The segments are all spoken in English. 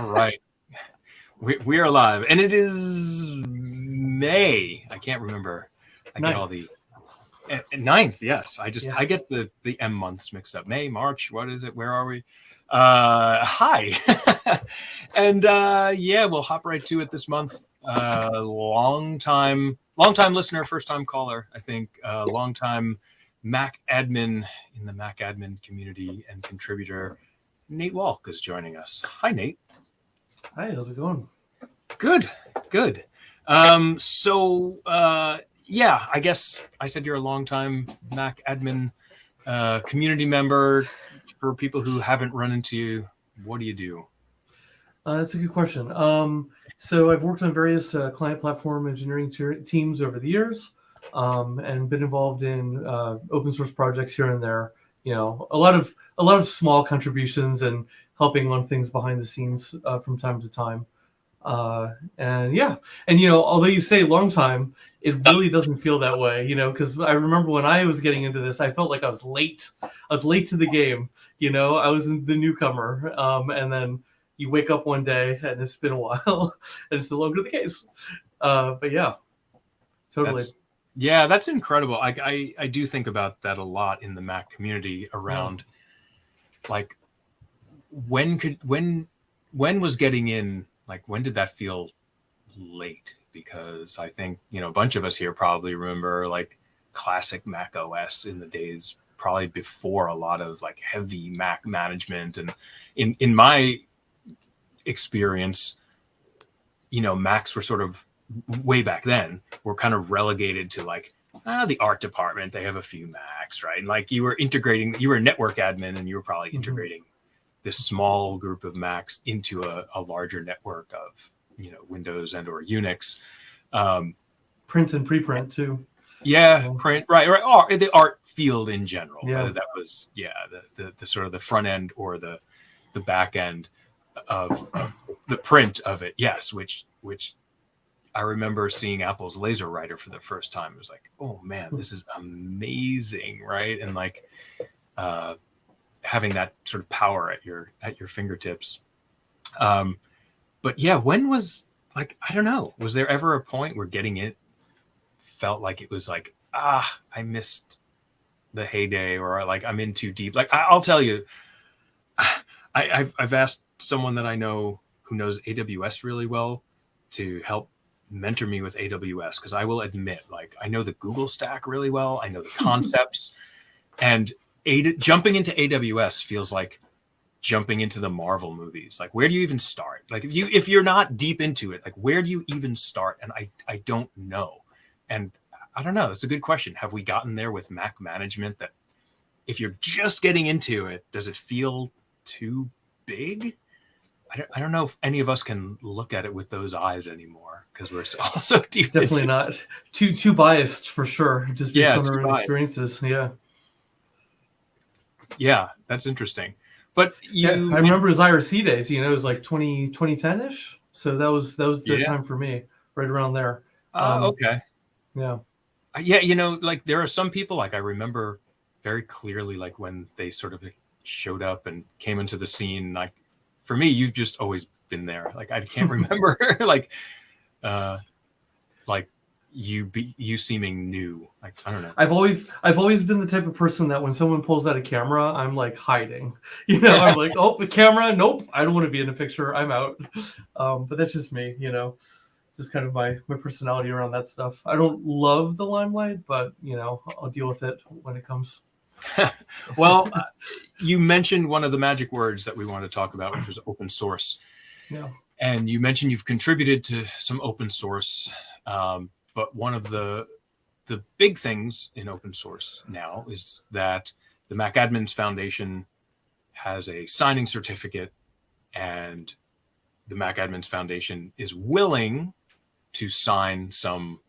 All right. We are live, and it is May. I can't remember. I get all the 9th. Yes, I get the M months mixed up. May, March. What is it? Where are we? Hi, and we'll hop right to it this month. Long time listener, first time caller. I think long time Mac admin in the Mac admin community and contributor. Nate Walk is joining us. Hi, Nate. Hi, how's it going? Good. I guess I said you're a longtime Mac admin community member. For people who haven't run into you, what do you do? That's a good question. So I've worked on various client platform engineering teams over the years, and been involved in open source projects here and there. You know, a lot of small contributions and helping on things behind the scenes from time to time. And although you say long time, it really doesn't feel that way, because I remember when I was getting into this, I felt like I was late. I was late to the game. I was the newcomer. And then you wake up one day and it's been a while and it's no longer the case. But yeah, totally. That's incredible. I do think about that a lot in the Mac community around like when was getting in, like when did that feel late? Because I think, a bunch of us here probably remember like classic Mac OS in the days probably before a lot of like heavy Mac management. And in my experience, Macs were sort of way back then were kind of relegated to like the art department. They have a few Macs, right? And like you were a network admin and you were probably integrating this small group of Macs into a larger network of Windows and or Unix. Print and preprint too. Print, right. Or the art field in general, whether that was the sort of the front end or the back end of the print of it. Yes, which I remember seeing Apple's Laser Writer for the first time. It was like, oh man, this is amazing, right? And like having that sort of power at your fingertips. But yeah, when was like, I don't know, was there ever a point where getting it felt like it was like, I missed the heyday, or like I'm in too deep? Like I'll tell you, I've asked someone that I know who knows AWS really well to help mentor me with AWS, because I will admit, like I know the Google stack really well. I know the concepts, and jumping into AWS feels like jumping into the Marvel movies. Like, where do you even start? Like if you're not deep into it, like where do you even start? And I don't know. And I don't know. It's a good question. Have we gotten there with Mac management that if you're just getting into it, does it feel too big? I don't know if any of us can look at it with those eyes anymore, because we're all so deep. Definitely not too biased for sure. Just based on our own experiences. Yeah, that's interesting. But I remember his IRC days. It was like 2010-ish. So that was the time for me, right around there. Okay. Yeah. Like there are some people, like I remember very clearly, like when they sort of showed up and came into the scene. Like for me, you've just always been there. Like I can't remember like you seeming new. Like I don't know. I've always been the type of person that when someone pulls out a camera, I'm like hiding. I'm like, oh, the camera, nope, I don't want to be in a picture. I'm out. But that's just me. Just kind of my personality around that stuff. I don't love the limelight, but I'll deal with it when it comes. Well, you mentioned one of the magic words that we want to talk about, which was open source. Yeah. And you mentioned you've contributed to some open source. But one of the big things in open source now is that the MacAdmins Foundation has a signing certificate, and the MacAdmins Foundation is willing to sign some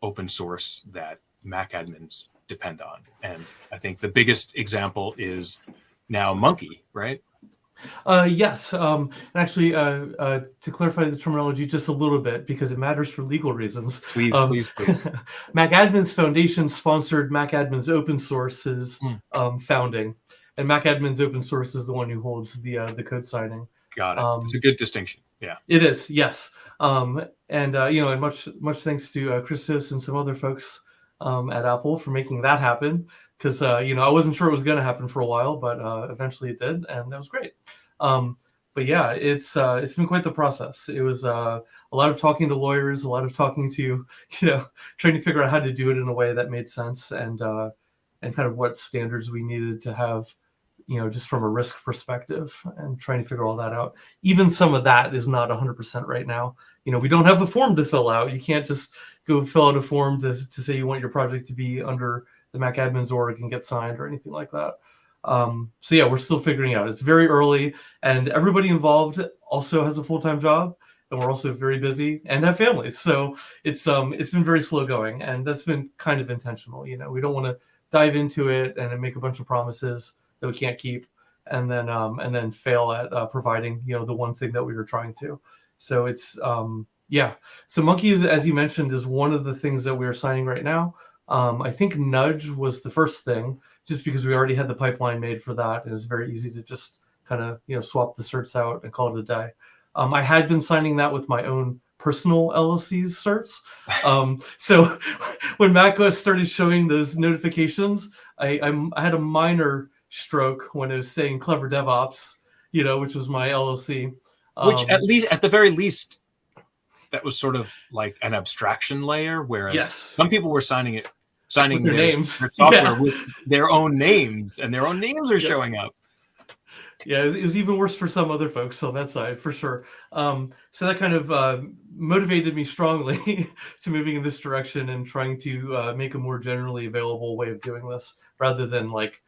open source that MacAdmins depend on. And I think the biggest example is now Monkey, right? Yes. And actually, to clarify the terminology just a little bit, because it matters for legal reasons. Please. MacAdmins Foundation sponsored MacAdmins Open Source's founding. and MacAdmin's open source is the one who holds the code signing. Got it. It's a good distinction. Yeah. It is, yes. And much thanks to Christos and some other folks at Apple for making that happen. Because I wasn't sure it was going to happen for a while, but eventually it did, and that was great. But yeah, it's been quite the process. It was a lot of talking to lawyers, a lot of talking to trying to figure out how to do it in a way that made sense, and kind of what standards we needed to have, just from a risk perspective, and trying to figure all that out. Even some of that is not 100% right now. We don't have the form to fill out. You can't just go fill out a form to say you want your project to be under the MacAdmins org and get signed or anything like that. So yeah, we're still figuring out. It's very early, and everybody involved also has a full-time job, and we're also very busy and have families. So it's been very slow going, and that's been kind of intentional. We don't want to dive into it and make a bunch of promises that we can't keep, and then fail at providing the one thing that we were trying to. So it's So Monkey, as you mentioned, is one of the things that we are signing right now. I think Nudge was the first thing, just because we already had the pipeline made for that, and it's very easy to just kind of swap the certs out and call it a day. I had been signing that with my own personal LLC's certs. So when macOS started showing those notifications, I had a minor stroke when it was saying Clever DevOps, which was my LLC. Which at the very least, that was sort of like an abstraction layer, whereas some people were signing their names, their software with their own names, and their own names are showing up. Yeah, it was even worse for some other folks on that side, for sure. So that kind of motivated me strongly to moving in this direction and trying to make a more generally available way of doing this, rather than like,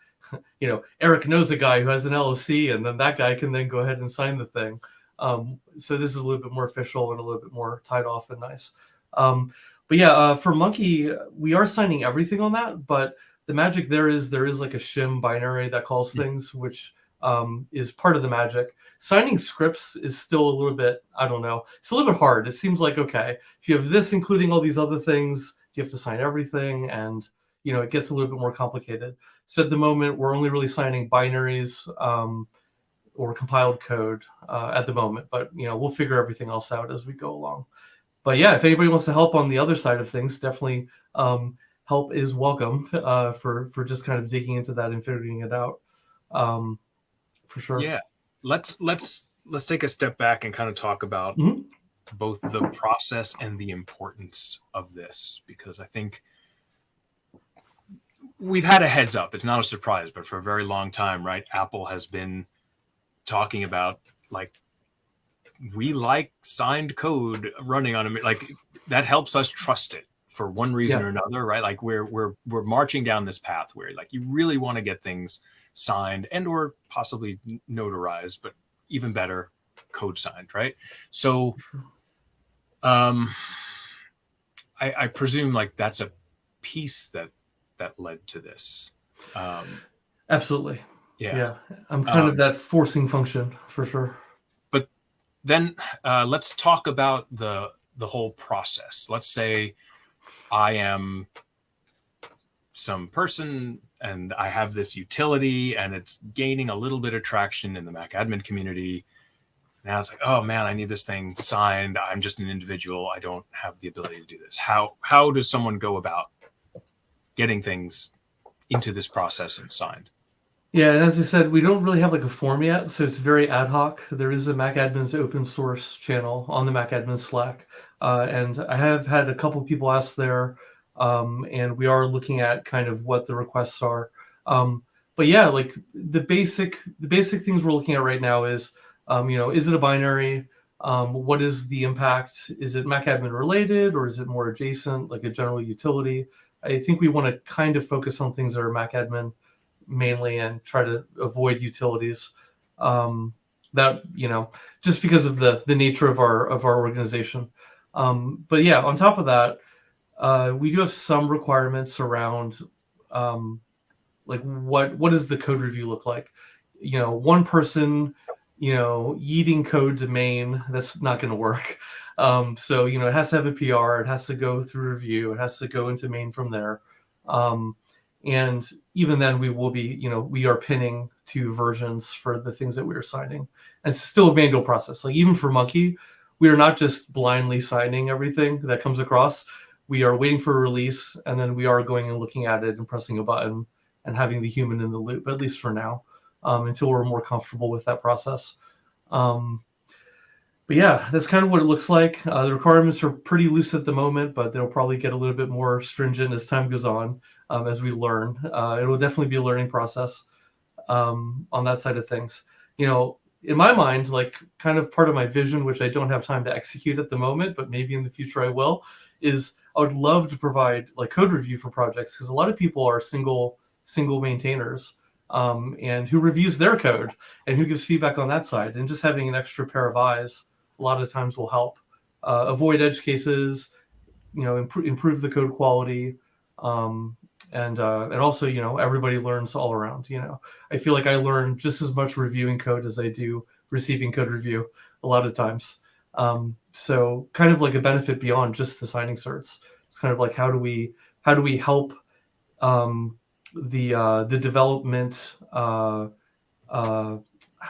Eric knows a guy who has an LLC, and then that guy can then go ahead and sign the thing. So this is a little bit more official and a little bit more tied off and nice. But yeah, for Monkey, we are signing everything on that, but the magic there is like a shim binary that calls things, which is part of the magic. Signing scripts is still a little bit, I don't know, it's a little bit hard. It seems like, okay, if you have this including all these other things, you have to sign everything, and it gets a little bit more complicated. So at the moment, we're only really signing binaries or compiled code at the moment, but we'll figure everything else out as we go along. But yeah, if anybody wants to help on the other side of things, definitely help is welcome for just kind of digging into that and figuring it out. For sure. Yeah, let's take a step back and kind of talk about both the process and the importance of this, because I think we've had a heads up. It's not a surprise, but for a very long time, right? Apple has been talking about, like, we like signed code running on it. Like, that helps us trust it for one reason or another, right? Like, we're marching down this path where, like, you really want to get things signed and or possibly notarized, but even better, code signed, right? So I presume like that's a piece that led to this. Absolutely. Yeah. I'm kind of that forcing function for sure. But then let's talk about the whole process. Let's say I am some person and I have this utility and it's gaining a little bit of traction in the MacAdmin community. Now it's like, oh man, I need this thing signed. I'm just an individual. I don't have the ability to do this. How does someone go about getting things into this process and signed? Yeah, and as I said, we don't really have like a form yet, so it's very ad hoc. There is a MacAdmin's open source channel on the MacAdmin Slack, and I have had a couple people ask there, and we are looking at kind of what the requests are. But yeah, like the basic things we're looking at right now is, is it a binary? What is the impact? Is it MacAdmin related, or is it more adjacent, like a general utility? I think we want to kind of focus on things that are MacAdmin mainly and try to avoid utilities that, just because of the nature of our organization. But yeah, on top of that, we do have some requirements around like what does the code review look like? One person, eating code to main, that's not going to work. So, it has to have a PR, it has to go through review, it has to go into main from there. And even then, we will be, we are pinning to versions for the things that we are signing. And it's still a manual process. Like even for Monkey, we are not just blindly signing everything that comes across. We are waiting for a release, and then we are going and looking at it and pressing a button and having the human in the loop, at least for now, until we're more comfortable with that process. But yeah, that's kind of what it looks like. The requirements are pretty loose at the moment, but they'll probably get a little bit more stringent as time goes on, as we learn. It'll definitely be a learning process on that side of things. In my mind, like kind of part of my vision, which I don't have time to execute at the moment, but maybe in the future I will, is I would love to provide like code review for projects, because a lot of people are single maintainers, and who reviews their code and who gives feedback on that side. And just having an extra pair of eyes a lot of times will help avoid edge cases, improve the code quality, and also, everybody learns all around. I feel like I learn just as much reviewing code as I do receiving code review a lot of times. So kind of like a benefit beyond just the signing certs. It's kind of like how do we help the development, how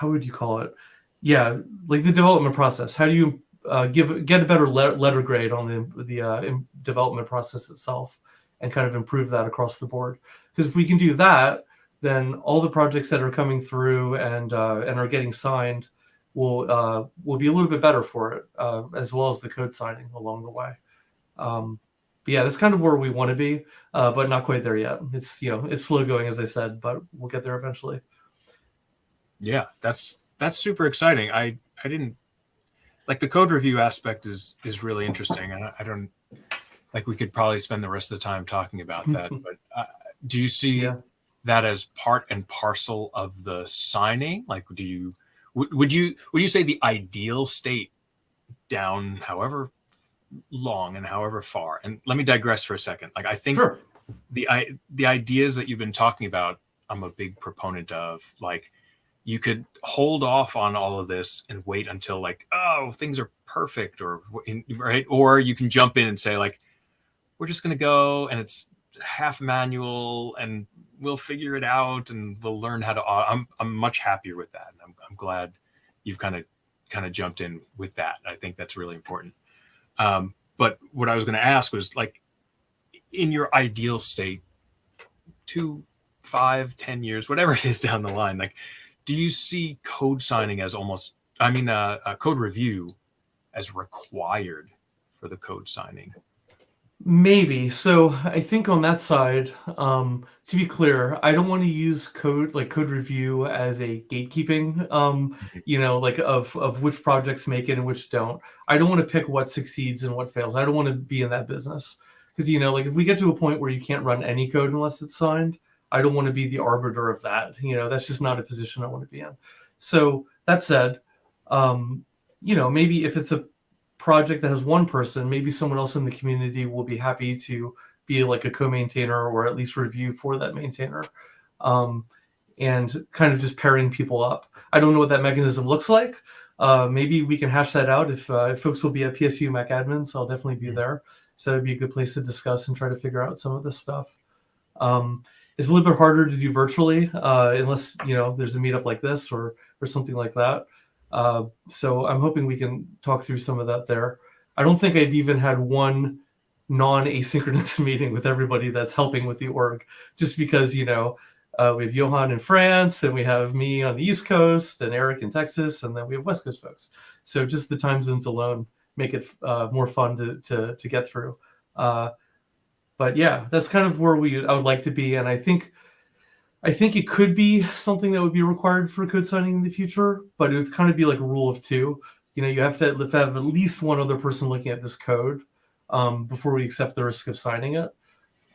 would you call it? Yeah, like the development process. How do you get a better letter grade on the development process itself, and kind of improve that across the board? Because if we can do that, then all the projects that are coming through and are getting signed will be a little bit better for it, as well as the code signing along the way. But yeah, that's kind of where we want to be, but not quite there yet. It's it's slow going, as I said, but we'll get there eventually. Yeah, that's super exciting. I didn't like the code review aspect is really interesting, and I don't like we could probably spend the rest of the time talking about that. But do you see that as part and parcel of the signing? Like, would you say the ideal state down however long and however far? And let me digress for a second. Like, I think the ideas that you've been talking about, I'm a big proponent of. Like, you could hold off on all of this and wait until like, oh, things are perfect, right? Or you can jump in and say like, we're just going to go and it's half manual and we'll figure it out and we'll learn how to. I'm much happier with that. And I'm glad you've kind of jumped in with that. I think that's really important. But what I was going to ask was like, in your ideal state, 2, 5, 10 years, whatever it is down the line, like, do you see code signing as code review as required for the code signing? Maybe. So I think on that side, to be clear, I don't want to use code review as a gatekeeping, like of which projects make it and which don't. I don't want to pick what succeeds and what fails. I don't want to be in that business, because like if we get to a point where you can't run any code unless it's signed, I don't want to be the arbiter of that. That's just not a position I want to be in. So that said, maybe if it's a project that has one person, maybe someone else in the community will be happy to be like a co-maintainer or at least review for that maintainer, and kind of just pairing people up. I don't know what that mechanism looks like. Maybe we can hash that out if folks will be at PSU MacAdmin, so I'll definitely be there. So that'd be a good place to discuss and try to figure out some of this stuff. It's a little bit harder to do virtually, unless there's a meetup like this or something like that. So I'm hoping we can talk through some of that there. I don't think I've even had one non-asynchronous meeting with everybody that's helping with the org, just because we have Johan in France, and we have me on the East Coast, and Eric in Texas, and then we have West Coast folks. So just the time zones alone make it more fun to get through. But yeah, that's kind of where I would like to be, and I think it could be something that would be required for code signing in the future, but it would kind of be like a rule of two. You have to have at least one other person looking at this code before we accept the risk of signing it.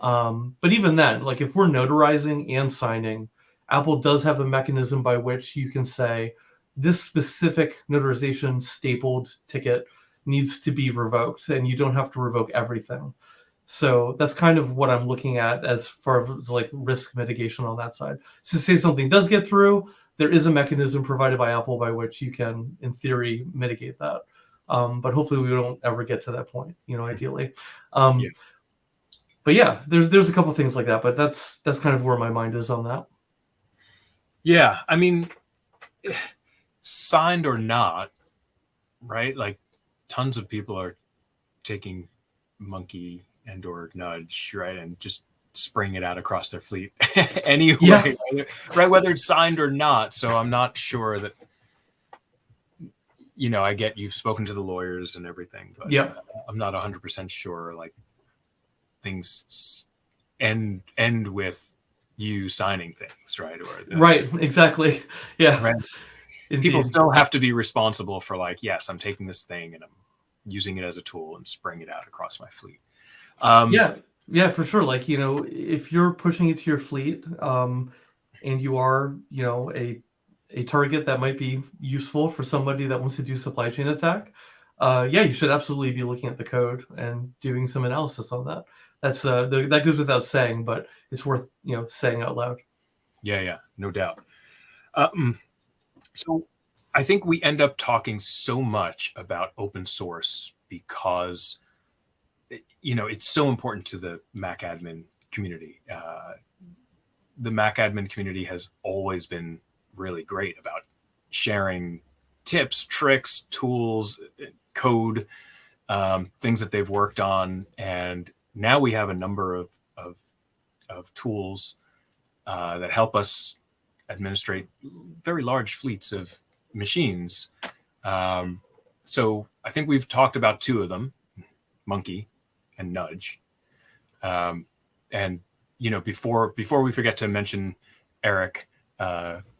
But even then, like if we're notarizing and signing, Apple does have a mechanism by which you can say this specific notarization stapled ticket needs to be revoked, and you don't have to revoke everything. So that's kind of what I'm looking at as far as like risk mitigation on that side. So say something does get through, there is a mechanism provided by Apple by which you can, in theory, mitigate that. But hopefully we don't ever get to that point, ideally. But but yeah, there's a couple things like that, but that's kind of where my mind is on that. Yeah, I mean, signed or not, right? Like, tons of people are taking Monkey and or Nudge, right, and just spraying it out across their fleet Yeah. anyway, right? Whether it's signed or not. So I'm not sure that, I get you've spoken to the lawyers and everything, but Yep. I'm not 100% sure like things end with you signing things, right? Or Right. Exactly. Yeah. right. People Indeed. still have to be responsible for like, yes, I'm taking this thing and I'm using it as a tool and spraying it out across my fleet. Yeah. Yeah, for sure. Like, if you're pushing it to your fleet, and you are, a target that might be useful for somebody that wants to do supply chain attack, yeah, you should absolutely be looking at the code and doing some analysis on that. That's that goes without saying, but it's worth saying out loud. Yeah, no doubt. So I think we end up talking so much about open source because it's so important to the MacAdmin community. The MacAdmin community has always been really great about sharing tips, tricks, tools, code, things that they've worked on, and now we have a number of tools that help us administrate very large fleets of machines. So I think we've talked about two of them, Monkey and Nudge. And before we forget to mention Eric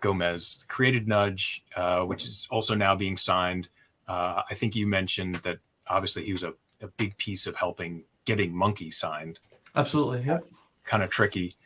Gomez created Nudge, which is also now being signed. I think you mentioned that obviously he was a big piece of helping getting Monkey signed. Absolutely. Yep. Kind of tricky.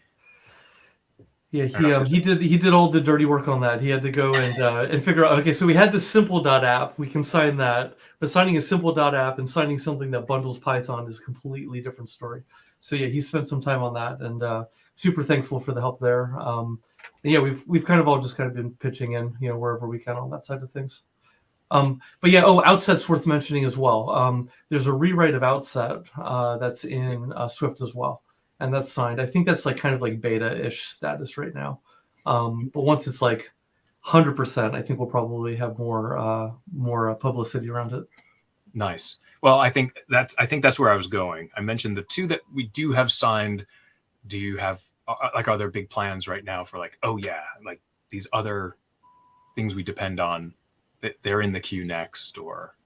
Yeah, he did all the dirty work on that. He had to go and figure out. Okay, so we had this simple .app. We can sign that, but signing a simple .app and signing something that bundles Python is a completely different story. So yeah, he spent some time on that, and super thankful for the help there. And yeah, we've kind of all just kind of been pitching in, wherever we can on that side of things. But yeah, Outset's worth mentioning as well. There's a rewrite of Outset that's in Swift as well. And that's signed. I think that's like kind of like beta-ish status right now. But once it's like 100%, I think we'll probably have more publicity around it. Nice. Well, I think that's where I was going. I mentioned the two that we do have signed. Do you have are there big plans right now for like, oh yeah, like these other things we depend on, that they're in the queue next, or?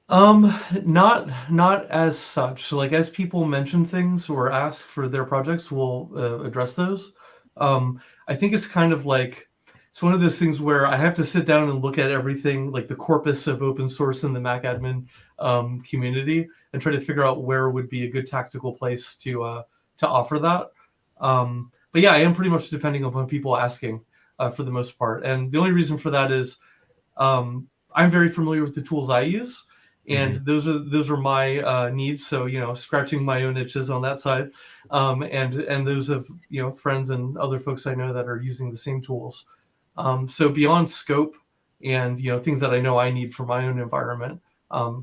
Not as such. Like, as people mention things or ask for their projects, we'll address those. I think it's kind of like, it's one of those things where I have to sit down and look at everything, like the corpus of open source in the MacAdmin community, and try to figure out where would be a good tactical place to offer that. But yeah, I am pretty much depending upon people asking for the most part. And the only reason for that is I'm very familiar with the tools I use. And those are my needs. So scratching my own itches on that side, and those of friends and other folks I know that are using the same tools. So beyond scope and things that I know I need for my own environment,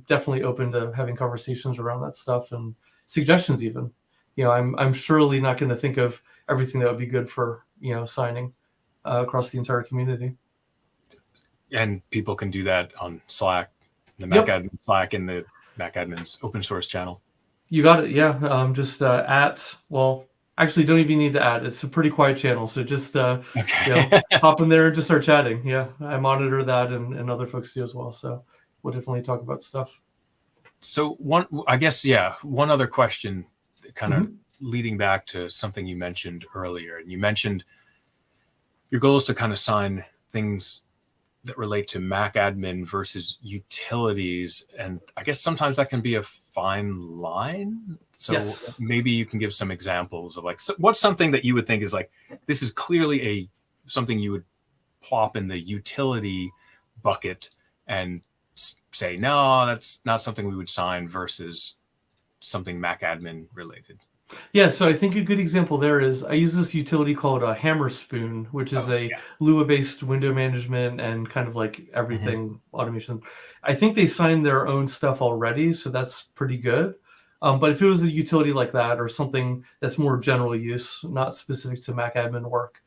definitely open to having conversations around that stuff and suggestions even. I'm surely not going to think of everything that would be good for signing across the entire community. And people can do that on Slack, the Yep. MacAdmin Slack in the MacAdmin's open source channel. You got it. Yeah. Just actually don't even need to add. It's a pretty quiet channel. So just hop in there and just start chatting. Yeah. I monitor that and other folks do as well. So we'll definitely talk about stuff. So one other question, kind of leading back to something you mentioned earlier. And you mentioned your goal is to kind of sign things that relate to MacAdmin versus utilities. And I guess sometimes that can be a fine line. So Yes. maybe you can give some examples of what's something that you would think is like, this is clearly something you would plop in the utility bucket and say, no, that's not something we would sign, versus something MacAdmin related. Yeah, so I think a good example there is I use this utility called a Hammerspoon, which is Lua-based window management and kind of like everything automation. I think they signed their own stuff already, so that's pretty good. But if it was a utility like that or something that's more general use, not specific to MacAdmin work,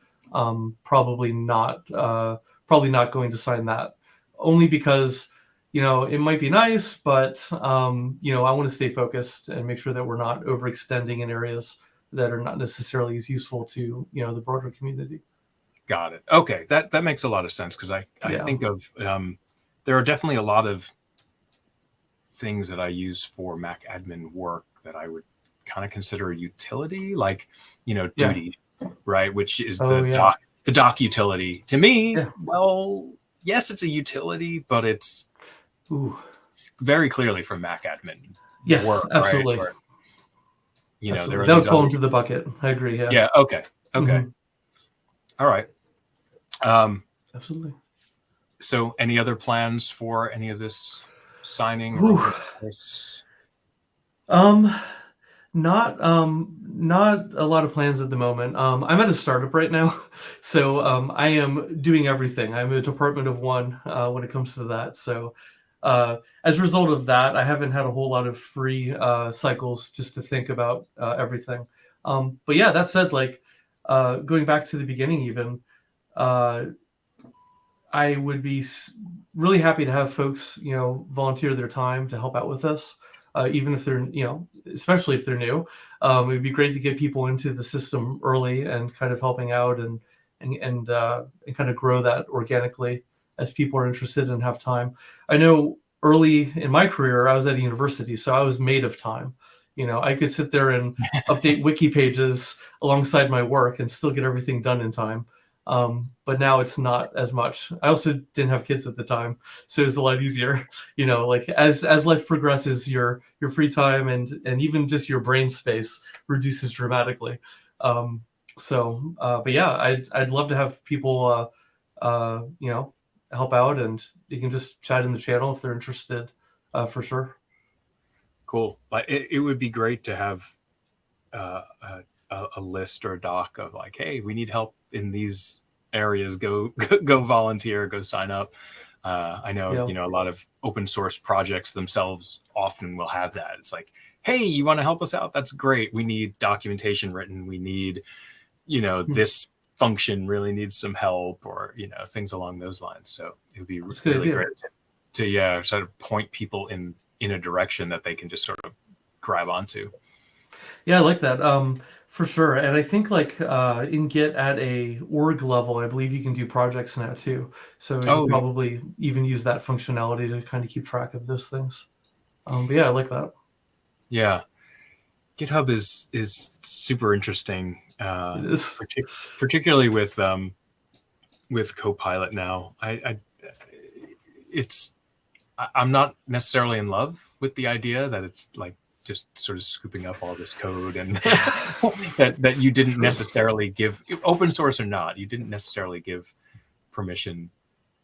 probably not going to sign that. Only because, it might be nice, but I want to stay focused and make sure that we're not overextending in areas that are not necessarily as useful to the broader community. Got it. Okay, that makes a lot of sense, because I think of there are definitely a lot of things that I use for MacAdmin work that I would kind of consider a utility, like duty, right? Which is the doc utility. To me, well, yes, it's a utility, but it's very clearly from MacAdmin work, absolutely. right? Or, absolutely. there are that would fall into the bucket. I agree. Yeah. Yeah. Okay. Mm-hmm. All right. Absolutely. So, any other plans for any of this signing? Not a lot of plans at the moment. I'm at a startup right now, so I am doing everything. I'm a department of one when it comes to that. So as a result of that, I haven't had a whole lot of free cycles just to think about everything. But yeah, that said, like going back to the beginning, even I would be really happy to have folks, volunteer their time to help out with this. Even if they're, especially if they're new, it'd be great to get people into the system early and kind of helping out and kind of grow that organically as people are interested and have time. I know early in my career, I was at a university, so I was made of time. I could sit there and update wiki pages alongside my work and still get everything done in time. But now it's not as much. I also didn't have kids at the time, so it was a lot easier. Like as life progresses, your free time and even just your brain space reduces dramatically. But yeah, I'd love to have people help out, and you can just chat in the channel if they're interested, for sure. Cool. But it would be great to have a list or a doc of like, hey, we need help in these areas. Go volunteer, go sign up. I know, a lot of open source projects themselves often will have that. It's like, hey, you want to help us out? That's great. We need documentation written. We need, this function really needs some help, or, things along those lines. So it would be really great to sort of point people in a direction that they can just sort of grab onto. Yeah, I like that. For sure. And I think like in Git at a org level, I believe you can do projects now too. So you can probably even use that functionality to kind of keep track of those things. But yeah, I like that. Yeah. GitHub is super interesting, particularly with Copilot now. I'm not necessarily in love with the idea that it's like just sort of scooping up all this code, and that you didn't necessarily give, open source or not, you didn't necessarily give permission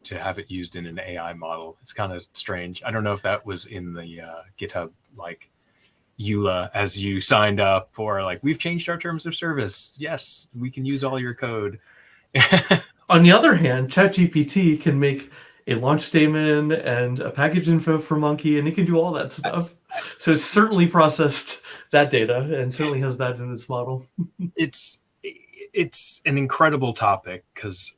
to have it used in an AI model. It's kind of strange. I don't know if that was in the GitHub like EULA as you signed up, or like, we've changed our terms of service. Yes, we can use all your code. On the other hand, ChatGPT can make a launch daemon and a package info for Monkey, and it can do all that stuff. So it's certainly processed that data and certainly has that in its model. It's an incredible topic, because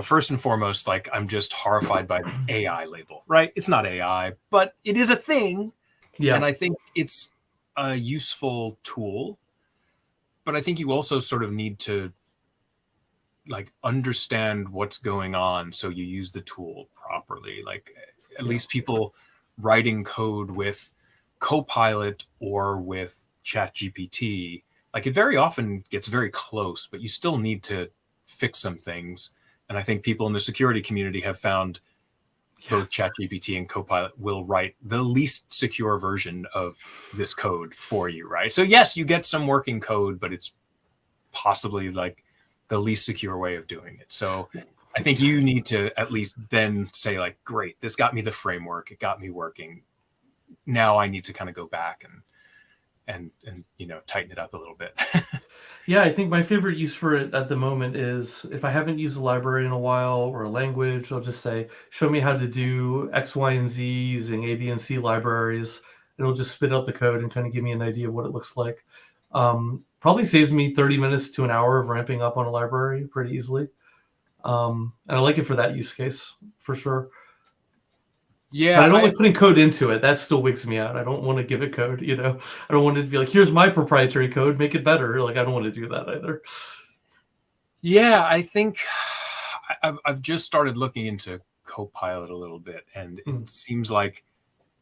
first and foremost, like, I'm just horrified by the AI label, right? It's not AI, but it is a thing. Yeah. And I think it's a useful tool, but I think you also sort of need to like understand what's going on so you use the tool properly. Like, at least people writing code with Copilot or with ChatGPT, like, it very often gets very close, but you still need to fix some things. And I think people in the security community have found both ChatGPT and Copilot will write the least secure version of this code for you, right? So yes, you get some working code, but it's possibly like the least secure way of doing it. So I think you need to at least then say like, great, this got me the framework, it got me working. Now I need to kind of go back and tighten it up a little bit. Yeah, I think my favorite use for it at the moment is if I haven't used a library in a while or a language, I'll just say, show me how to do X, Y, and Z using A, B, and C libraries. It'll just spit out the code and kind of give me an idea of what it looks like. Probably saves me 30 minutes to an hour of ramping up on a library pretty easily. And I like it for that use case, for sure. Yeah, But I don't like putting code into it. That still wigs me out. I don't want to give it code, I don't want it to be like, here's my proprietary code, make it better. Like, I don't want to do that either. Yeah, I think I've just started looking into Copilot a little bit, and it seems like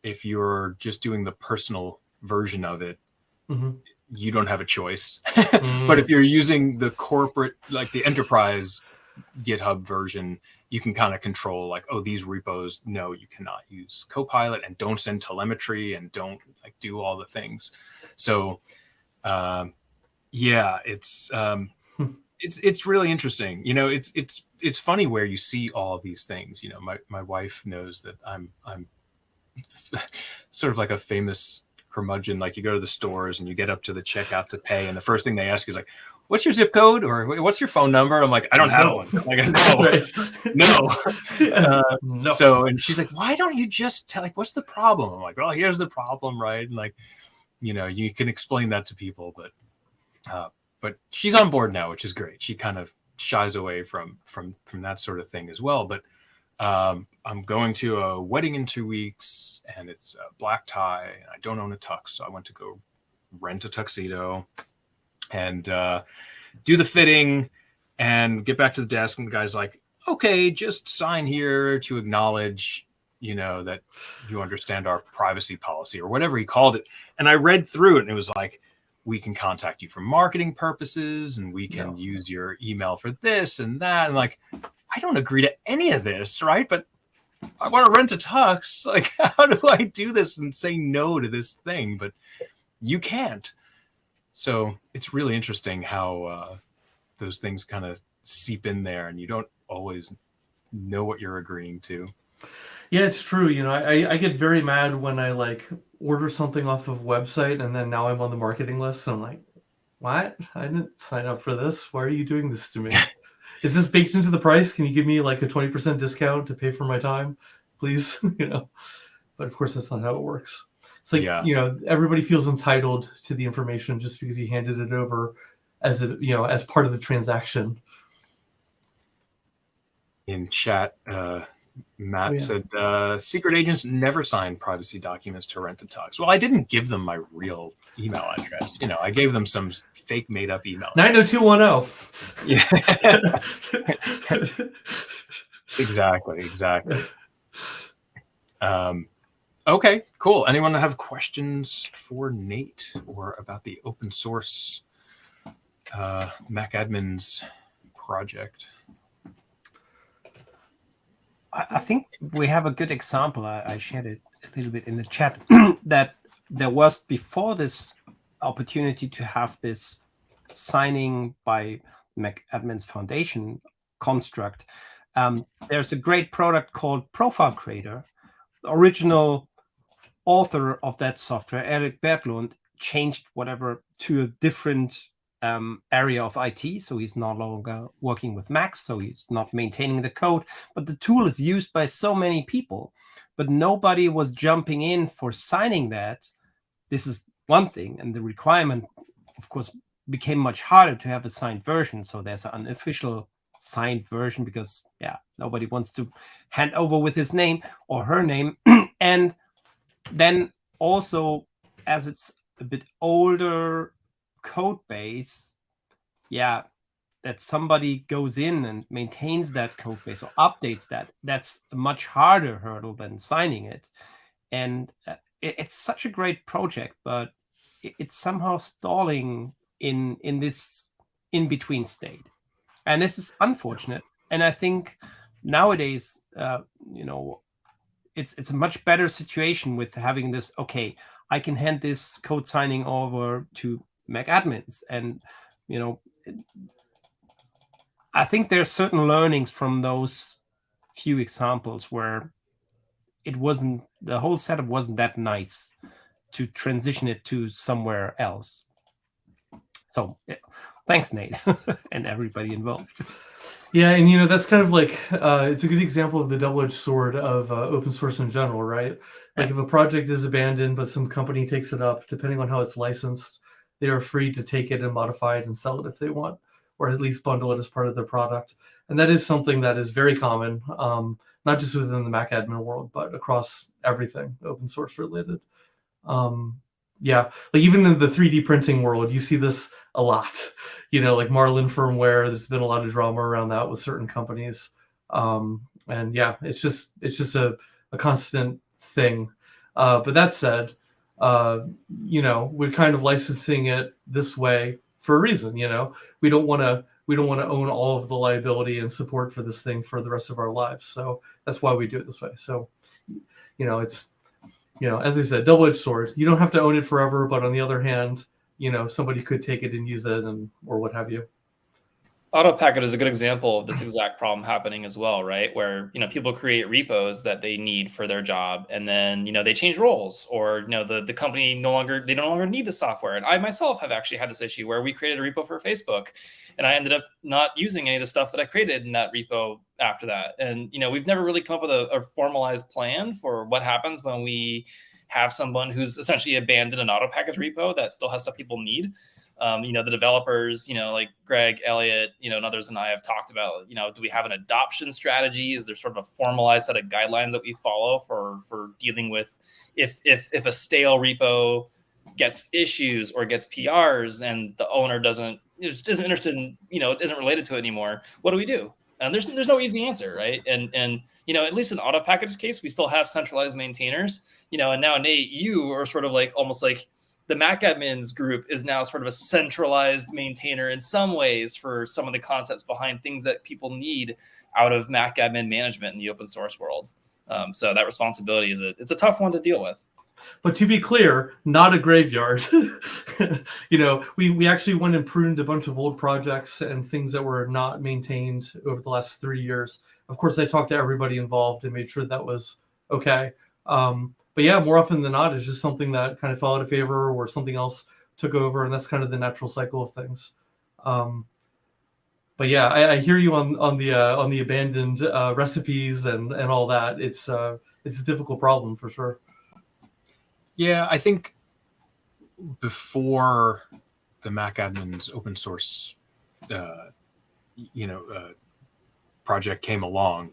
if you're just doing the personal version of it, you don't have a choice. But if you're using the corporate, like the enterprise GitHub version, you can kind of control like, oh, these repos, no, you cannot use Copilot, and don't send telemetry, and don't like do all the things. So yeah, it's really interesting. It's funny where you see all of these things. My wife knows that I'm sort of like a famous curmudgeon. Like, you go to the stores and you get up to the checkout to pay, and the first thing they ask is like, what's your zip code, or what's your phone number? I'm like, I don't have one. Like, no. So, and she's like, why don't you just tell, like, what's the problem? I'm like, well, here's the problem, right? And like, you can explain that to people, but she's on board now, which is great. She kind of shies away from that sort of thing as well. But I'm going to a wedding in 2 weeks, and it's a black tie, and I don't own a tux, so I went to go rent a tuxedo and do the fitting and get back to the desk, and the guy's like, okay, just sign here to acknowledge that you understand our privacy policy, or whatever he called it. And I read through it, and it was like, we can contact you for marketing purposes, and we can use your email for this and that. And like, I don't agree to any of this, right? But I want to rent a tux. Like, how do I do this and say no to this thing? But you can't. So it's really interesting how those things kind of seep in there, and you don't always know what you're agreeing to. Yeah, it's true. I get very mad when I like order something off of a website, and then now I'm on the marketing list. And I'm like, what? I didn't sign up for this. Why are you doing this to me? Is this baked into the price? Can you give me like a 20% discount to pay for my time, please? But of course, that's not how it works. It's like, everybody feels entitled to the information just because you handed it over as as part of the transaction. In chat, Matt said, secret agents never sign privacy documents to rent a tux. Well, I didn't give them my real email address. I gave them some fake made up email. 90210. Yeah. Exactly. Okay, cool. Anyone have questions for Nate or about the open source MacAdmin's project? I think we have a good example. I shared it a little bit in the chat that there was, before this opportunity to have this signing by MacAdmin's Foundation construct, there's a great product called Profile Creator. The original author of that software, Eric Berglund, changed whatever to a different area of IT. So he's no longer working with Macs, so he's not maintaining the code. But the tool is used by so many people, but nobody was jumping in for signing that. This is one thing. And the requirement, of course, became much harder to have a signed version. So there's an unofficial signed version because, nobody wants to hand over with his name or her name. And then also, as it's a bit older code base, that somebody goes in and maintains that code base or updates that's a much harder hurdle than signing it. And it's such a great project, but it's somehow stalling in this in-between state. And this is unfortunate. And I think nowadays, it's a much better situation with having this, okay, I can hand this code signing over to MacAdmins. And, I think there's certain learnings from those few examples where the whole setup wasn't that nice to transition it to somewhere else. So Thanks, Nate, and everybody involved. Yeah, and that's kind of like it's a good example of the double-edged sword of open source in general, right? Like if a project is abandoned, but some company takes it up, depending on how it's licensed, they are free to take it and modify it and sell it if they want, or at least bundle it as part of their product. And that is something that is very common, not just within the MacAdmin world, but across everything open source related. Yeah, like even in the 3D printing world, you see this a lot. Like Marlin firmware, there's been a lot of drama around that with certain companies. And yeah, it's just a constant thing. But that said, we're kind of licensing it this way for a reason. We don't want to own all of the liability and support for this thing for the rest of our lives. So that's why we do it this way. So, it's, as I said, double-edged sword. You don't have to own it forever, but on the other hand, somebody could take it and use it or what have you. AutoPackage is a good example of this exact problem happening as well, right? Where, people create repos that they need for their job, and then, they change roles, or, the company no longer need the software. And I myself have actually had this issue where we created a repo for Facebook, and I ended up not using any of the stuff that I created in that repo after that. And, we've never really come up with a formalized plan for what happens when we have someone who's essentially abandoned an AutoPackage repo that still has stuff people need. The developers, like Greg, Elliot, and others and I have talked about, do we have an adoption strategy? Is there sort of a formalized set of guidelines that we follow for dealing with if a stale repo gets issues or gets PRs and the owner isn't interested in, isn't related to it anymore? What do we do? And there's no easy answer, right? And at least in AutoPackage's case, we still have centralized maintainers, and now Nate, you are sort of like almost like the MacAdmins group is now sort of a centralized maintainer in some ways for some of the concepts behind things that people need out of MacAdmin management in the open source world. So that responsibility it's a tough one to deal with. But to be clear, not a graveyard. We actually went and pruned a bunch of old projects and things that were not maintained over the last 3 years. Of course, I talked to everybody involved and made sure that was okay. But yeah, more often than not, it's just something that kind of fell out of favor or something else took over, and that's kind of the natural cycle of things. But yeah, I hear you on the abandoned recipes and all that. It's a difficult problem for sure. Yeah, I think before the MacAdmin's open source, project came along,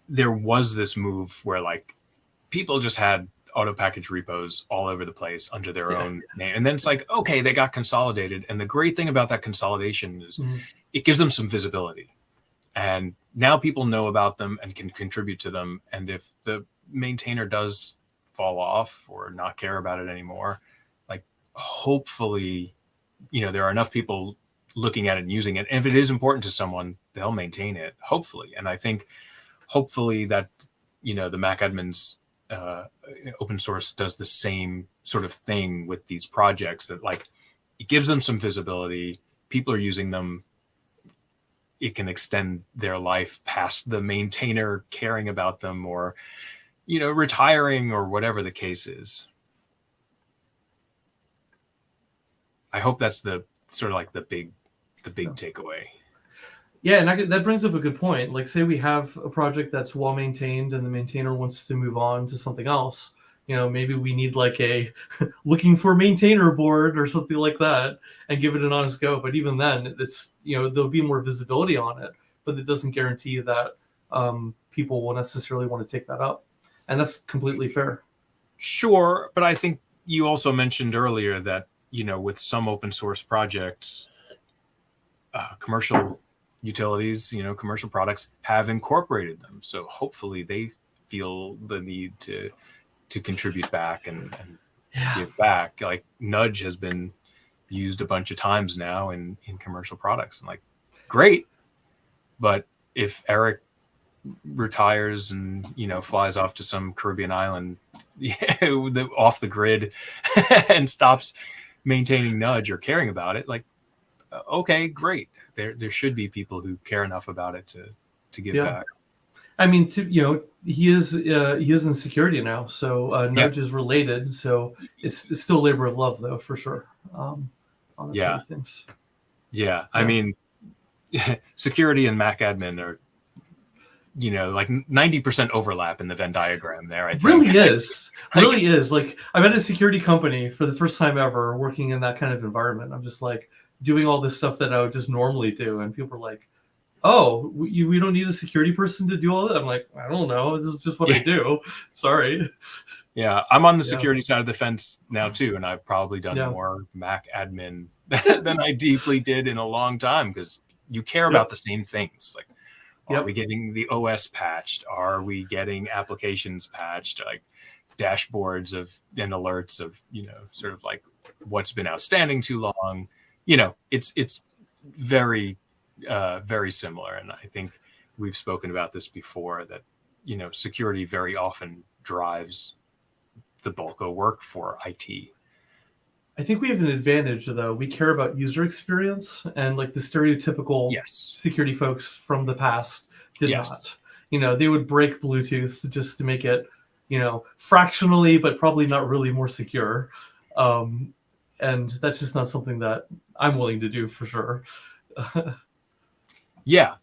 there was this move where like people just had AutoPackage repos all over the place under their own name. And then it's like, okay, they got consolidated. And the great thing about that consolidation is it gives them some visibility. And now people know about them and can contribute to them. And if the maintainer does fall off or not care about it anymore, like hopefully, there are enough people looking at it and using it. And if it is important to someone, they'll maintain it, hopefully. And I think hopefully that, the MacAdmin's open source does the same sort of thing with these projects, that like it gives them some visibility. People are using them. It can extend their life past the maintainer caring about them or, retiring or whatever the case is. I hope that's the sort of like the big takeaway. Yeah, and that brings up a good point. Like, say we have a project that's well maintained and the maintainer wants to move on to something else. Maybe we need like a looking for maintainer board or something like that and give it an honest go. But even then, it's, there'll be more visibility on it, but it doesn't guarantee that people will necessarily want to take that up. And that's completely fair. Sure. But I think you also mentioned earlier that, with some open source projects, commercial utilities, commercial products have incorporated them. So hopefully they feel the need to contribute back and give back. Like Nudge has been used a bunch of times now in commercial products, and like, great. But if Eric retires and, flies off to some Caribbean island off the grid and stops maintaining Nudge or caring about it, like, okay, great. There should be people who care enough about it to give back. I mean, he is in security now, so Nudge is related. So it's still labor of love, though, for sure. On the side of things. Yeah, I mean, security and MacAdmin are, like 90% overlap in the Venn diagram there, I think. Really is. Really is. Like, I'm at a security company for the first time ever working in that kind of environment. I'm just like doing all this stuff that I would just normally do. And people are like, oh, we don't need a security person to do all that? I'm like, I don't know. This is just what I do. Sorry. Yeah, I'm on the security side of the fence now too, and I've probably done more MacAdmin than I deeply did in a long time, because you care about the same things. Like, are we getting the OS patched? Are we getting applications patched? Like dashboards and alerts of, sort of like what's been outstanding too long. It's very, very similar. And I think we've spoken about this before, that, security very often drives the bulk of work for IT. I think we have an advantage, though. We care about user experience, and like the stereotypical security folks from the past did not. They would break Bluetooth just to make it, fractionally, but probably not really more secure. And that's just not something that I'm willing to do for sure. Yeah,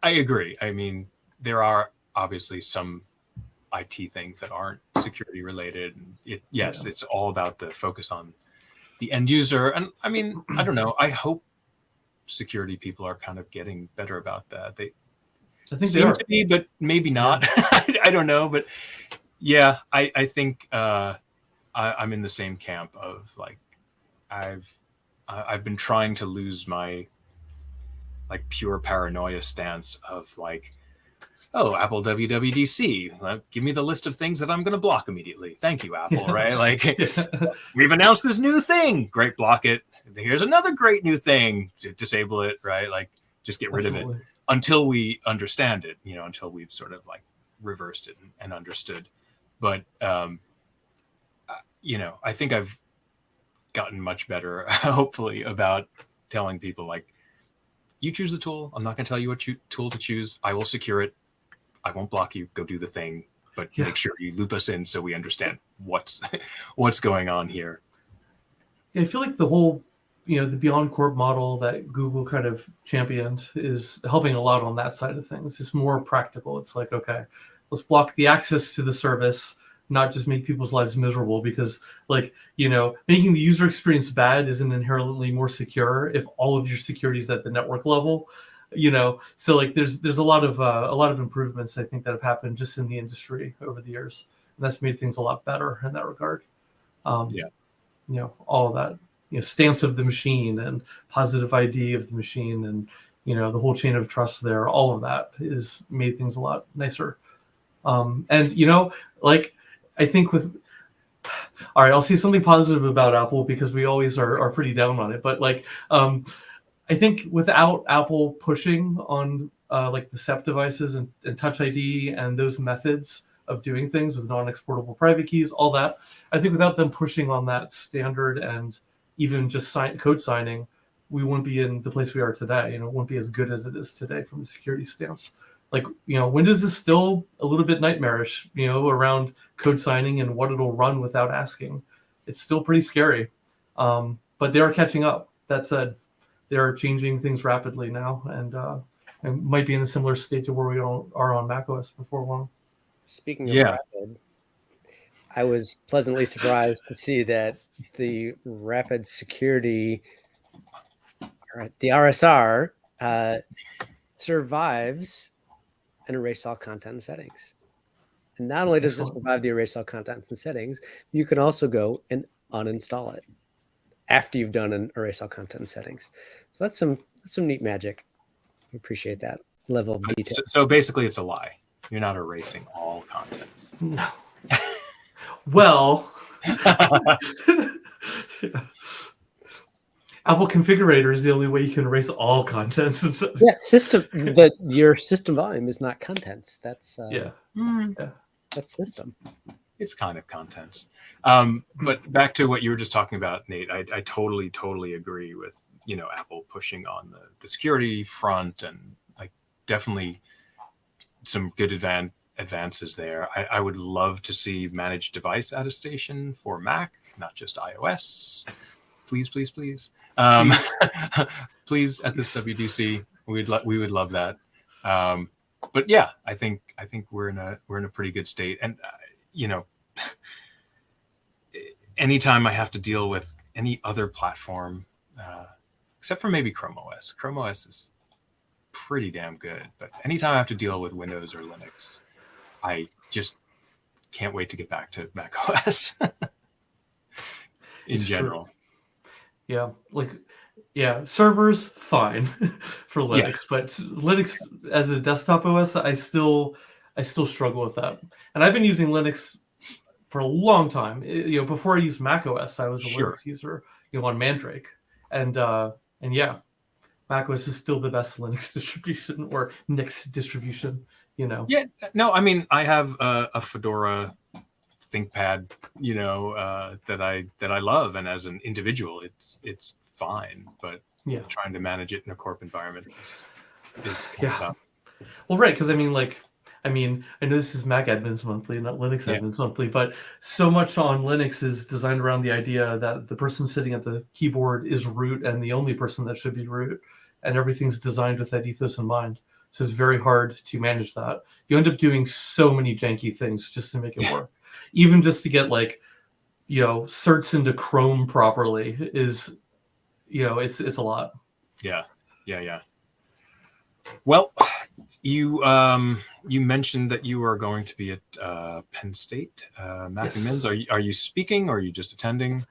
I agree. I mean, there are obviously some IT things that aren't security related. It's all about the focus on the end user. And I mean, I don't know. I hope security people are kind of getting better about that. I think seem to be, but maybe not. I don't know. But yeah, I think I'm in the same camp of like, I've been trying to lose my like pure paranoia stance of like, oh, Apple WWDC, give me the list of things that I'm going to block immediately. Thank you, Apple, right? Like, we've announced this new thing. Great, block it. Here's another great new thing. Disable it, right? Like, just get rid of it until we understand it, until we've sort of like reversed it and understood. But, I think I've gotten much better, hopefully, about telling people like, you choose the tool. I'm not going to tell you what tool to choose. I will secure it. I won't block you. Go do the thing, but make sure you loop us in so we understand what's going on here. I feel like the whole, the Beyond Corp model that Google kind of championed is helping a lot on that side of things. It's more practical. It's like, okay, let's block the access to the service, not just make people's lives miserable, because like, making the user experience bad isn't inherently more secure if all of your security is at the network level. So like there's a lot of improvements I think that have happened just in the industry over the years, and that's made things a lot better in that regard. All of that, stamps of the machine and positive ID of the machine, and the whole chain of trust there, all of that is made things a lot nicer. And like I think all right, I'll say something positive about Apple, because we always are pretty down on it, but like I think without Apple pushing on like the SEP devices and Touch ID and those methods of doing things with non-exportable private keys, all that, I think without them pushing on that standard and even just code signing, we wouldn't be in the place we are today. It wouldn't be as good as it is today from a security stance. Like, Windows is still a little bit nightmarish, around code signing and what it'll run without asking. It's still pretty scary, but they are catching up. That said, they are changing things rapidly now, and might be in a similar state to where we are on macOS before long. Speaking of rapid, I was pleasantly surprised to see that the rapid security, the RSR, survives and erase all content and settings. And not only does this survive the erase all contents and settings, you can also go and uninstall it after you've done an erase all content and settings. So that's some neat magic. I appreciate that level of detail. So basically it's a lie. You're not erasing all contents. No. Well, Apple Configurator is the only way you can erase all contents. Your system volume is not contents. That's that's system. It's kind of contents. But back to what you were just talking about, Nate, I totally agree with, Apple pushing on the security front, and like definitely some good advances there. I would love to see managed device attestation for Mac, not just iOS. Please. Please at this WDC, we would love that. But yeah, I think we're in a pretty good state. And anytime I have to deal with any other platform, except for maybe Chrome OS. Chrome OS is pretty damn good. But anytime I have to deal with Windows or Linux, I just can't wait to get back to Mac OS in It's general. True. Yeah, servers fine for Linux, but Linux as a desktop OS, I still struggle with that. And I've been using Linux for a long time. Before I used Mac OS, I was a Linux user, on Mandrake, and yeah, Mac OS is still the best Linux distribution or Nix distribution. Yeah, no, I mean, I have a Fedora ThinkPad, that I love, and as an individual, it's fine. But trying to manage it in a corp environment is kind of tough. Well, right, because I know this is MacAdmin's Monthly, not Linux Admin's Monthly, but so much on Linux is designed around the idea that the person sitting at the keyboard is root and the only person that should be root, and everything's designed with that ethos in mind. So it's very hard to manage that. You end up doing so many janky things just to make it work. Even just to get certs into Chrome properly is, it's a lot. Yeah. Well, you mentioned that you are going to be at Penn State, MacAdmin. Are you speaking or are you just attending?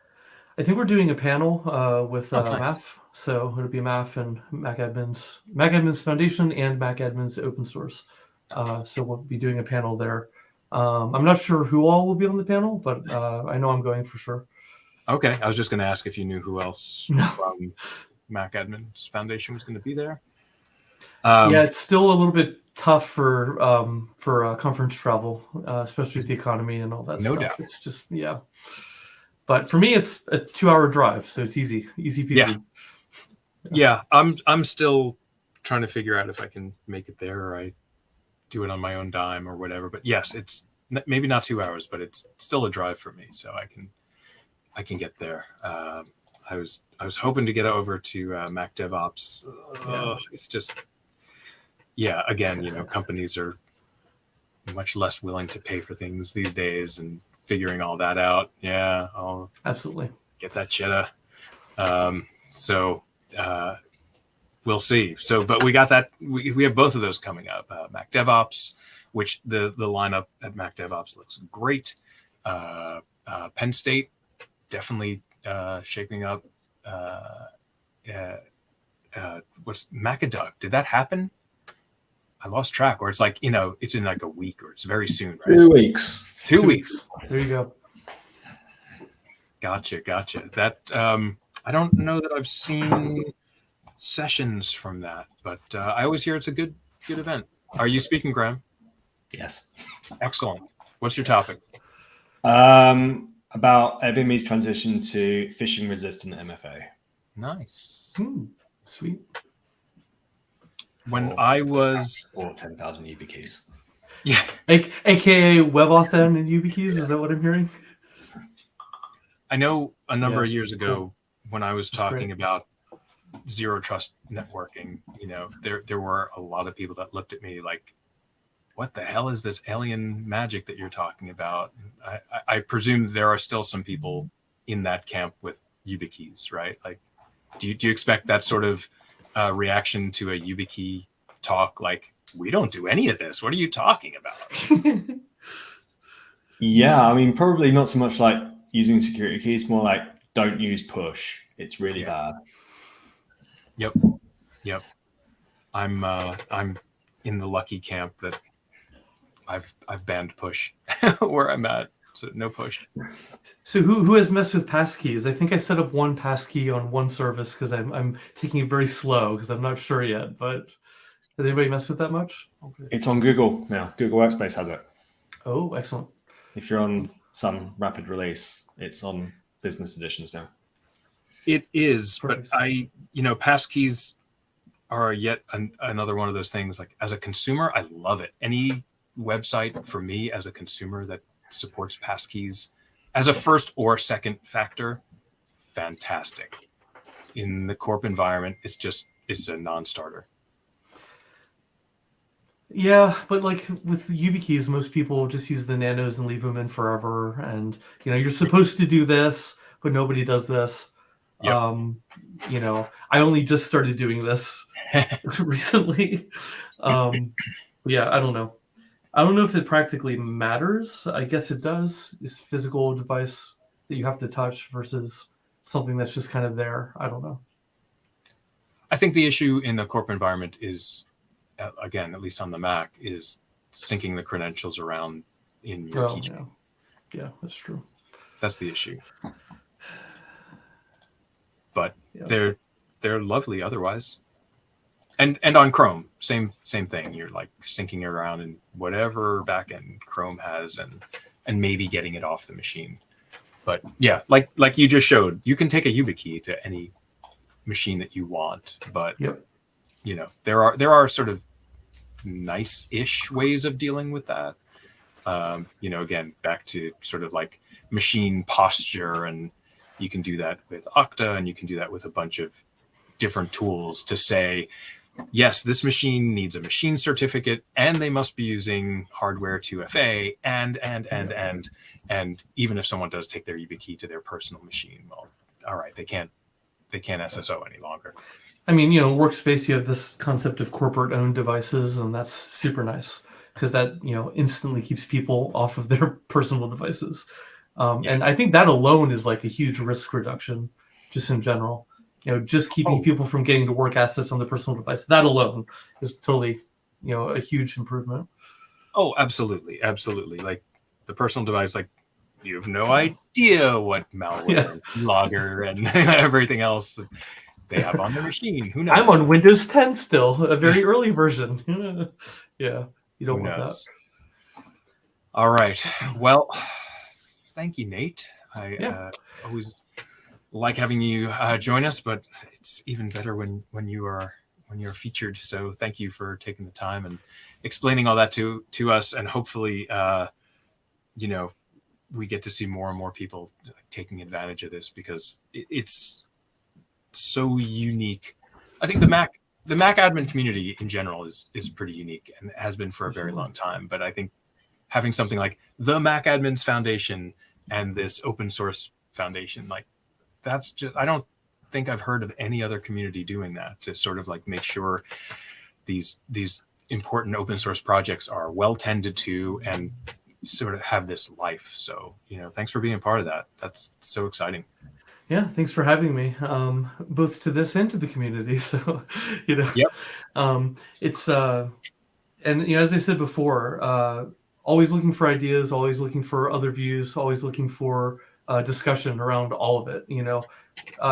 I think we're doing a panel with MAF. So it'll be MAF and MacAdmin's Foundation and MacAdmin's Open Source. So we'll be doing a panel there. I'm not sure who all will be on the panel, but I know I'm going for sure. Okay, I was just going to ask if you knew who else from MacAdmin's Foundation was going to be there. Yeah, it's still a little bit tough for conference travel, especially with the economy and all that stuff. Doubt. It's just But for me, it's a 2-hour drive, so it's easy peasy. Yeah, I'm still trying to figure out if I can make it there or I do it on my own dime or whatever. But yes, it's maybe not 2 hours, but it's still a drive for me, so I can get there. I was hoping to get over to Mac DevOps. It's just, again, companies are much less willing to pay for things these days, and figuring all that out. Yeah, I'll absolutely get that cheddar. So we'll see. So, but we got that. We have both of those coming up. Mac DevOps, which the lineup at Mac DevOps looks great. Penn State definitely shaping up. What's Macaduck? Did that happen? I lost track. Or it's like, it's in like a week, or it's very soon, right? 2 weeks. 2 weeks. There you go. Gotcha. That I don't know that I've seen sessions from that, but I always hear it's a good event. Are you speaking, Graham? Yes. Excellent. What's your topic? About Airbnb's transition to phishing resistant MFA. Nice. Sweet. When I was... Or 10,000 YubiKeys. Yeah. AKA WebAuthn and YubiKeys, is that what I'm hearing? I know a number of years ago when I was talking about zero trust networking, there were a lot of people that looked at me like, what the hell is this alien magic that you're talking about? I presume there are still some people in that camp with YubiKeys, right? Like, do you expect that sort of reaction to a YubiKey talk? Like, we don't do any of this. What are you talking about? Yeah, I mean, probably not so much like using security keys, more like don't use push. It's really bad. Yep. I'm in the lucky camp that I've banned push where I'm at. So no push. So who has messed with passkeys? I think I set up one passkey on one service because I'm taking it very slow because I'm not sure yet. But has anybody messed with that much? It's on Google now. Google Workspace has it. Oh, excellent. If you're on some rapid release, it's on business editions now. It is, Perfect. but passkeys are yet another one of those things. Like, as a consumer, I love it. Any website for me as a consumer that supports passkeys as a first or second factor, fantastic. in the corp environment, it's a non-starter. Yeah, but like with the YubiKeys, most people just use the nanos and leave them in forever. And you're supposed to do this, but nobody does this. Yep. I only just started doing this recently. Yeah, I don't know. I don't know if it practically matters. I guess it does. It's a physical device that you have to touch versus something that's just kind of there. I don't know. I think the issue in the corp environment is, again, at least on the Mac, is syncing the credentials around in your keychain. Yeah, that's true. That's the issue. But they're lovely otherwise. And on Chrome, same thing. You're like syncing it around in whatever backend Chrome has, and maybe getting it off the machine. But yeah, like you just showed, you can take a YubiKey to any machine that you want. But there are sort of nice-ish ways of dealing with that. Again, back to sort of like machine posture, and you can do that with Okta, and you can do that with a bunch of different tools to say, yes, this machine needs a machine certificate, and they must be using hardware 2FA, and even if someone does take their YubiKey to their personal machine, well, all right, they can't SSO any longer. I mean, Workspace, you have this concept of corporate-owned devices, and that's super nice because that instantly keeps people off of their personal devices. And I think that alone is like a huge risk reduction, just in general. Just keeping people from getting to work assets on the personal device. That alone is totally, a huge improvement. Oh, absolutely. Like the personal device, like you have no idea what malware, logger, and everything else that they have on their machine. Who knows? I'm on Windows 10 still, a very early version. Yeah, you don't want that. All right. Well, thank you, Nate. I always like having you join us, but it's even better when you're featured. So thank you for taking the time and explaining all that to us, and hopefully we get to see more and more people taking advantage of this, because it's so unique. I think the MacAdmin community in general is pretty unique, and has been for a very long time. But I think having something like the MacAdmins Foundation and this open source foundation, like that's just, I don't think I've heard of any other community doing that, to sort of like make sure these important open source projects are well tended to and sort of have this life. So, thanks for being a part of that. That's so exciting. Yeah, thanks for having me, both to this and to the community. So, it's and as I said before, always looking for ideas, always looking for other views, always looking for discussion around all of it.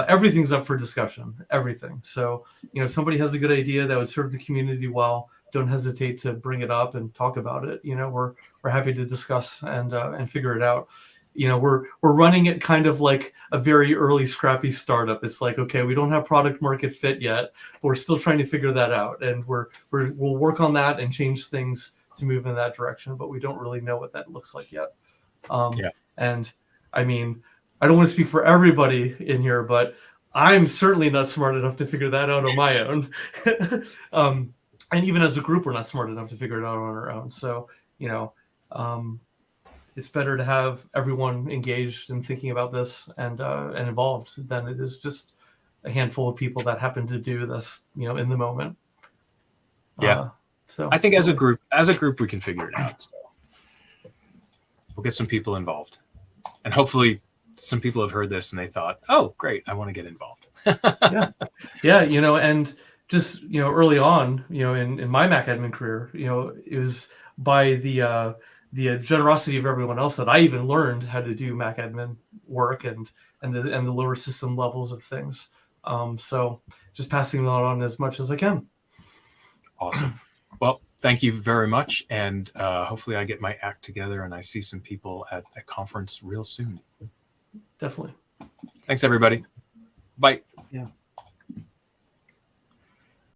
Everything's up for discussion, everything. So, if somebody has a good idea that would serve the community well, don't hesitate to bring it up and talk about it. We're happy to discuss and figure it out. We're running it kind of like a very early scrappy startup. It's like, okay, we don't have product market fit yet, but we're still trying to figure that out, and we'll work on that and change things to move in that direction, but we don't really know what that looks like yet. And I mean, I don't want to speak for everybody in here, but I'm certainly not smart enough to figure that out on my own. And even as a group, we're not smart enough to figure it out on our own. So, it's better to have everyone engaged in thinking about this and involved than it is just a handful of people that happen to do this, in the moment. So I think as a group, we can figure it out. So we'll get some people involved, and hopefully some people have heard this and they thought, "Oh, great, I want to get involved." And just early on, in my MacAdmin career, it was by the generosity of everyone else that I even learned how to do MacAdmin work and the lower system levels of things. So just passing that on as much as I can. Awesome. Well, thank you very much, and hopefully I get my act together and I see some people at a conference real soon. Definitely. Thanks, everybody. Bye. Yeah.